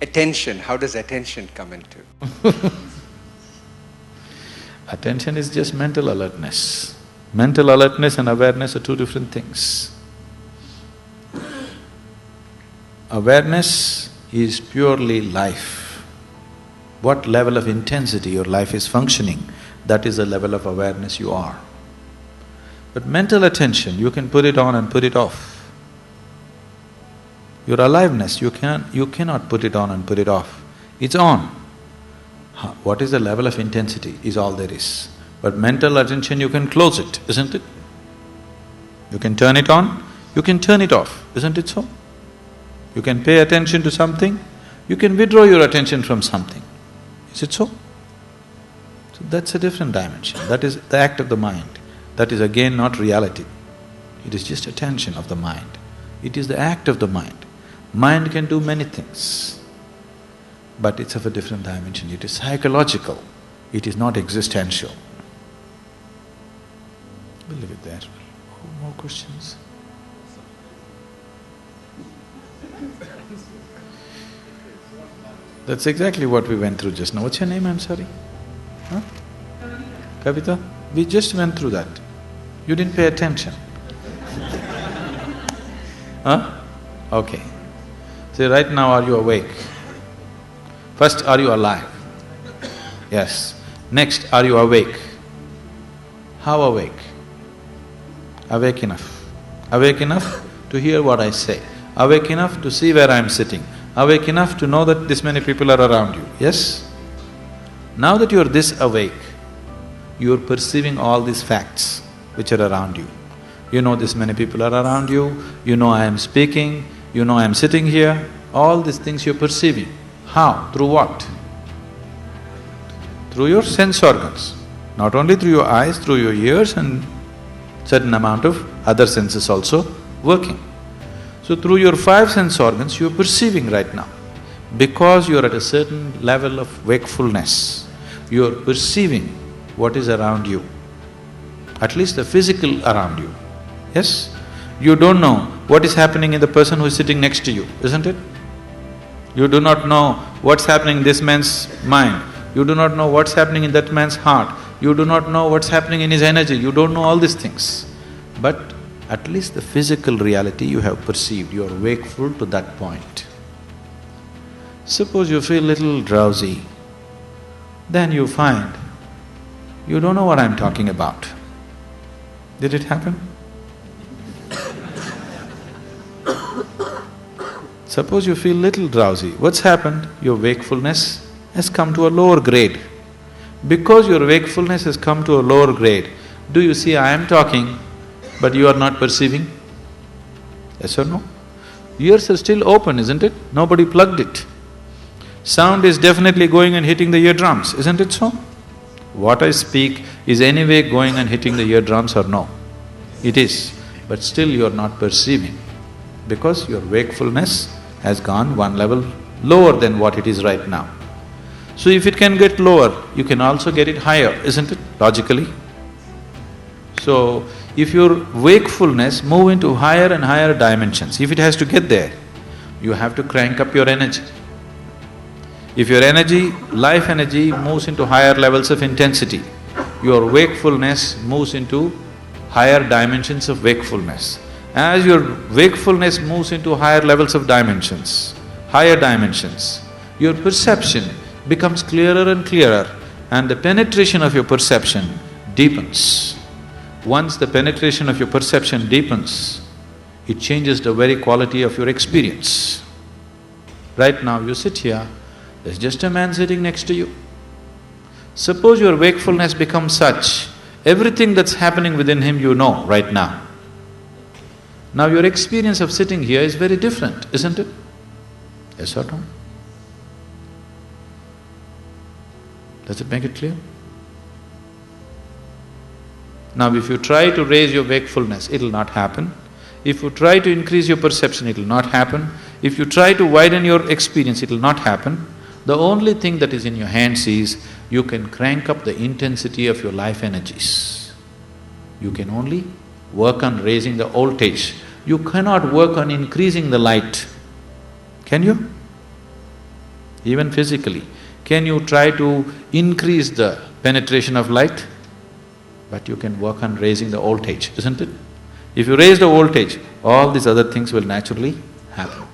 Attention, how does attention come into? Attention is just mental alertness. Mental alertness and awareness are two different things. Awareness is purely life. What level of intensity your life is functioning, that is the level of awareness you are. But mental attention, you can put it on and put it off. Your aliveness, you cannot put it on and put it off. It's on. What is the level of intensity is all there is. But mental attention, you can close it, isn't it? You can turn it on, you can turn it off, isn't it so? You can pay attention to something, you can withdraw your attention from something. Is it so? So that's a different dimension. That is the act of the mind. That is again not reality. It is just attention of the mind. It is the act of the mind. Mind can do many things, but it's of a different dimension. It is psychological. It is not existential. We'll leave it there. More questions? That's exactly what we went through just now. What's your name, I'm sorry? Huh? Kavita? We just went through that. You didn't pay attention. Huh? Okay. So right now, are you awake? First, are you alive? Yes. Next, are you awake? How awake? Awake enough. Awake enough to hear what I say. Awake enough to see where I am sitting. Awake enough to know that this many people are around you, yes? Now that you are this awake, you are perceiving all these facts which are around you. You know this many people are around you, you know I am speaking, you know I am sitting here, all these things you're perceiving. How? Through what? Through your sense organs. Not only through your eyes, through your ears and certain amount of other senses also working. So through your five sense organs, you're perceiving right now. Because you're at a certain level of wakefulness, you're perceiving what is around you, at least the physical around you, yes? You don't know what is happening in the person who is sitting next to you, isn't it? You do not know what's happening in this man's mind, you do not know what's happening in that man's heart, you do not know what's happening in his energy, you don't know all these things. But at least the physical reality you have perceived, you are wakeful to that point. Suppose you feel little drowsy, then you find you don't know what I'm talking about. Did it happen? Suppose you feel little drowsy, what's happened? Your wakefulness has come to a lower grade. Because your wakefulness has come to a lower grade, do you see I am talking, but you are not perceiving? Yes or no? Ears are still open, isn't it? Nobody plugged it. Sound is definitely going and hitting the eardrums, isn't it so? What I speak is anyway going and hitting the eardrums or no? It is, but still you are not perceiving because your wakefulness has gone one level lower than what it is right now. So if it can get lower, you can also get it higher, isn't it, logically? So, if your wakefulness move into higher and higher dimensions, if it has to get there, you have to crank up your energy. If your energy, life energy moves into higher levels of intensity, your wakefulness moves into higher dimensions of wakefulness. As your wakefulness moves into higher levels of dimensions, higher dimensions, your perception becomes clearer and clearer and the penetration of your perception deepens. Once the penetration of your perception deepens, it changes the very quality of your experience. Right now you sit here, there's just a man sitting next to you. Suppose your wakefulness becomes such, everything that's happening within him you know right now. Now your experience of sitting here is very different, isn't it? Yes or no? Does it make it clear? Now if you try to raise your wakefulness, it'll not happen. If you try to increase your perception, it'll not happen. If you try to widen your experience, it'll not happen. The only thing that is in your hands is, you can crank up the intensity of your life energies. You can only work on raising the voltage. You cannot work on increasing the light. Can you? even physically. Can you try to increase the penetration of light? But you can work on raising the voltage, isn't it? If you raise the voltage, all these other things will naturally happen.